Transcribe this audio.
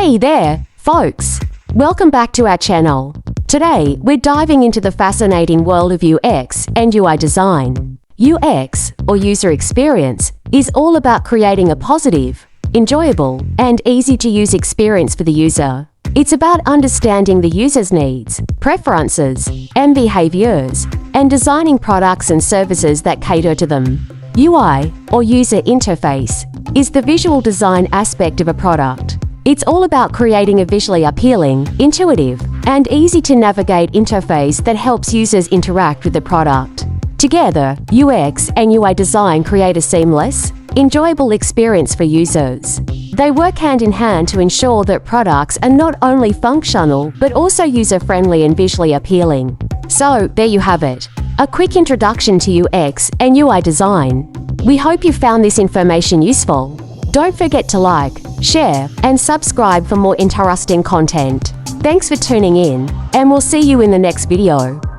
Hey there, folks! Welcome back to our channel. Today, we're diving into the fascinating world of UX and UI design. UX, or user experience, is all about creating a positive, enjoyable, and easy-to-use experience for the user. It's about understanding the user's needs, preferences, and behaviors, and designing products and services that cater to them. UI, or user interface, is the visual design aspect of a product. It's all about creating a visually appealing, intuitive, and easy-to-navigate interface that helps users interact with the product. Together, UX and UI design create a seamless, enjoyable experience for users. They work hand in hand to ensure that products are not only functional but also user-friendly and visually appealing. So, there you have it. A quick introduction to UX and UI design. We hope you found this information useful. Don't forget to like, share, and subscribe for more interesting content. Thanks for tuning in, and we'll see you in the next video.